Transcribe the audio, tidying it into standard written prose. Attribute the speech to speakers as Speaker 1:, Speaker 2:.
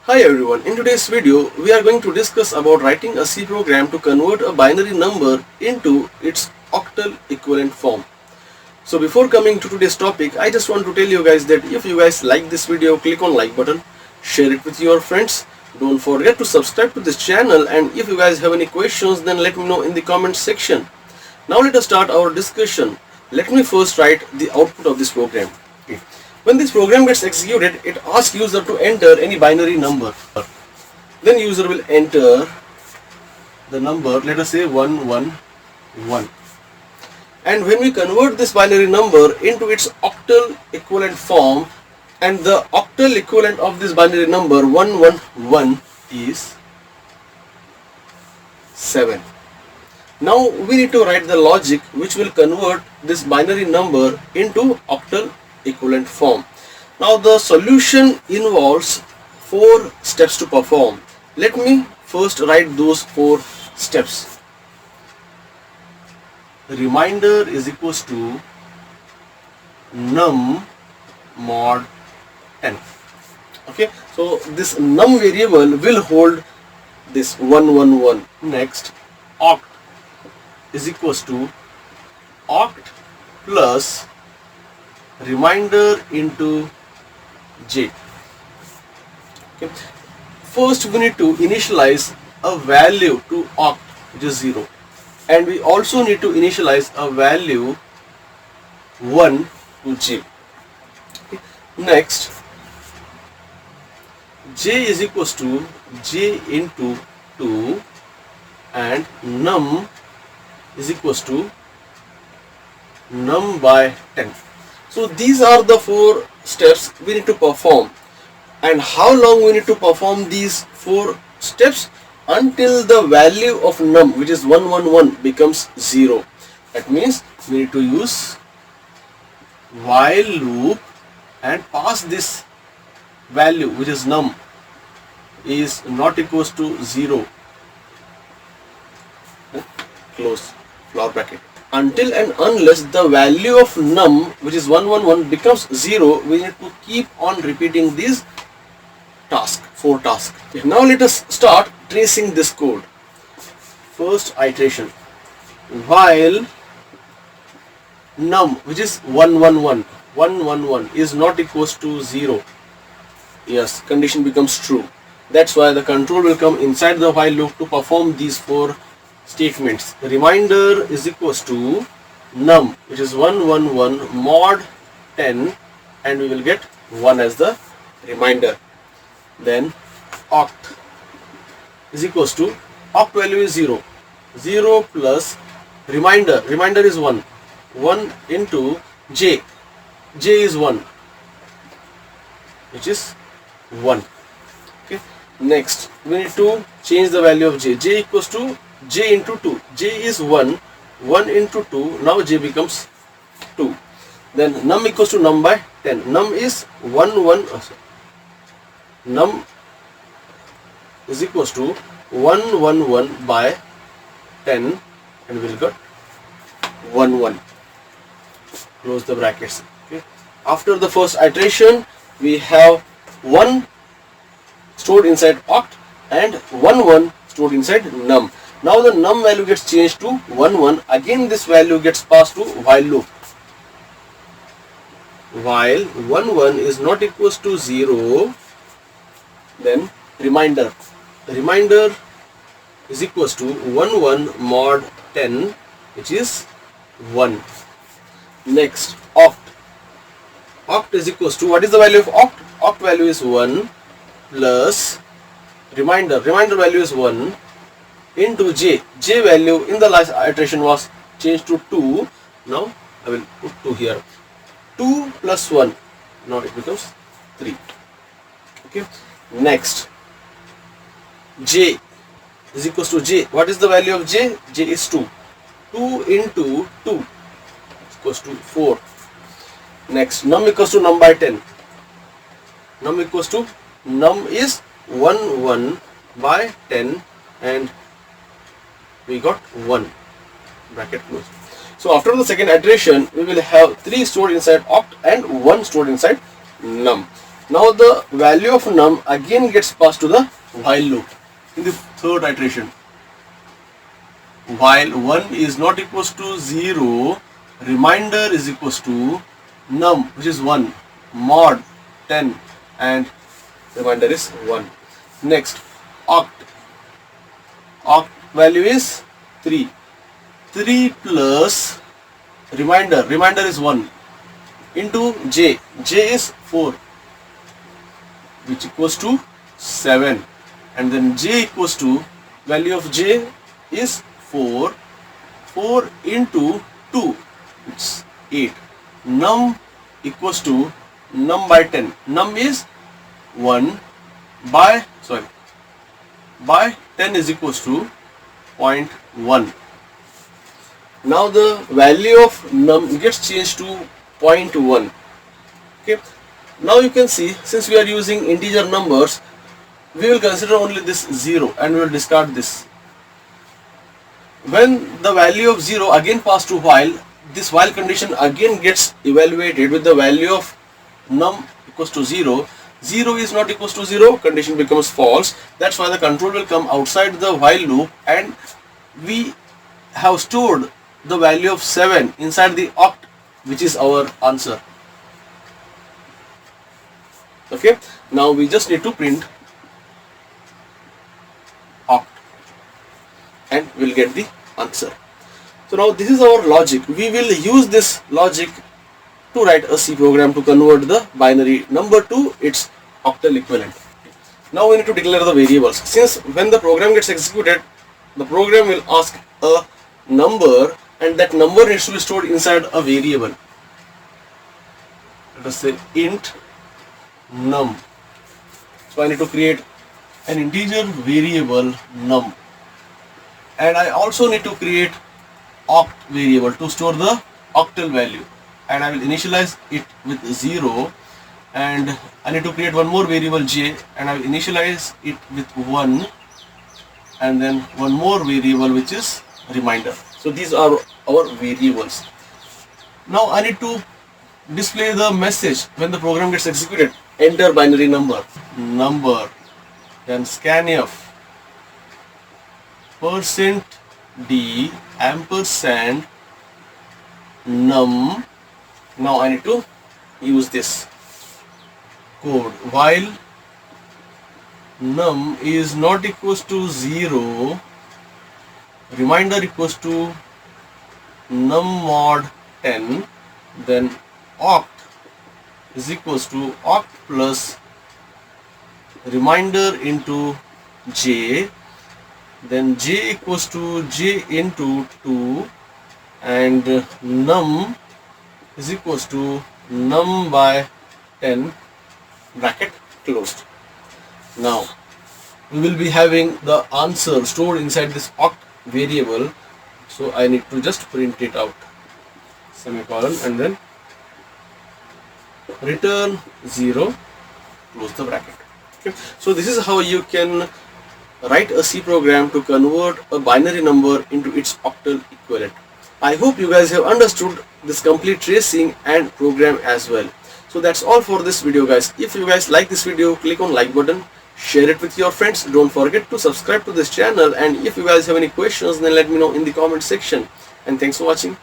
Speaker 1: Hi everyone, in today's video we are going to discuss about writing a C program to convert a binary number into its octal equivalent form. So before coming to today's topic, I just want to tell you guys that if you guys like this video, click on like button, share it with your friends. Don't forget to subscribe to this channel, and if you guys have any questions then let me know in the comment section. Now let us start our discussion. Let me first write the output of this program. Okay. When this program gets executed, it asks user to enter any binary number. Then user will enter the number, let us say 111. And when we convert this binary number into its octal equivalent form, and the octal equivalent of this binary number 111 is 7. Now we need to write the logic which will convert this binary number into octal equivalent form. Now the solution involves 4 steps to perform. Let me first write those 4 steps. The reminder is equals to num mod 10. Okay, so this num variable will hold this 111. Next, oct is equals to oct plus reminder into j. Okay. First we need to initialize a value to oct, which is 0, and we also need to initialize a value 1 to j. Okay. Next, j is equals to j into 2 and num is equals to num by 10. So these are the 4 steps we need to perform. And how long we need to perform these 4 steps? Until the value of num, which is 111, becomes 0. That means we need to use while loop and pass this value, which is num, is not equals to 0. Close flower bracket. Until and unless the value of num, which is 111, becomes 0, we need to keep on repeating these 4 tasks. Okay, now let us start tracing this code. First iteration, while num, which is 111 is not equals to 0. Yes, condition becomes true. That's why the control will come inside the while loop to perform these 4 statements. The reminder is equals to num, which is 111 mod 10, and we will get 1 as the reminder. Then oct is equals to oct value is 0 plus reminder is 1 into j is 1, which is 1. Okay. Next we need to change the value of j equals to j into 2. J is 1 into 2, now j becomes 2. Then num equals to num by 10. Num is num is equals to 111 by 10, and we will get 11. Close the brackets. Okay. After the first iteration, we have 1 stored inside oct and 11 stored inside num. Now the num value gets changed to 11. Again this value gets passed to while loop. While 11 is not equals to 0, then reminder is equals to 11 mod 10, which is 1. Next, oct is equals to, what is the value of oct? Oct value is 1 plus reminder value is 1 into j value in the last iteration was changed to 2. Now I will put 2 here. 2 plus 1, now it becomes 3. Okay. Next, j is equals to j. What is the value of j? J is 2. 2 into 2 is equals to 4. Next, num equals to num by 10. Num equals to num is 1 by 10, and we got 1. Bracket close. So after the second iteration, we will have 3 stored inside oct and 1 stored inside num. Now the value of num again gets passed to the while loop in the third iteration. While 1 is not equals to 0, remainder is equals to num, which is 1, mod 10, and remainder is 1. Next, oct. Oct value is 3. 3 plus remainder is 1 into j. J is 4, which equals to 7. And then j equals to, value of j is 4. 4 into 2, it's 8. Num equals to num by 10. Num is 1 by 10 is equals to 0.1. Now the value of num gets changed to 0.1. Okay. Now you can see, since we are using integer numbers, we will consider only this 0 and we will discard this. When the value of 0 again passed to while, this while condition again gets evaluated with the value of num equals to 0. 0 is not equals to 0, condition becomes false. That's why the control will come outside the while loop, and we have stored the value of 7 inside the oct, which is our answer. Okay, now we just need to print oct and we'll get the answer. So now this is our logic. We will use this logic to write a C program to convert the binary number to its octal equivalent. Now we need to declare the variables. Since when the program gets executed, the program will ask a number, and that number needs to be stored inside a variable. Let us say int num. So I need to create an integer variable num, and I also need to create oct variable to store the octal value, and I will initialize it with 0, and I need to create one more variable j, and I will initialize it with 1, and then one more variable which is remainder. So these are our variables. Now I need to display the message when the program gets executed. Enter binary number, then scanf %d ampersand num. Now I need to use this code. While num is not equals to 0, remainder equals to num mod 10, then oct is equals to oct plus remainder into j, then j equals to j into 2, and num is equals to num by 10, bracket closed. Now we will be having the answer stored inside this oct variable, so I need to just print it out, semicolon, and then return 0, close the bracket. Okay. So this is how you can write a C program to convert a binary number into its octal equivalent. I hope you guys have understood this complete tracing and program as well. So that's all for this video, guys. If you guys like this video, click on like button, share it with your friends. Don't forget to subscribe to this channel, and if you guys have any questions, then let me know in the comment section. And thanks for watching.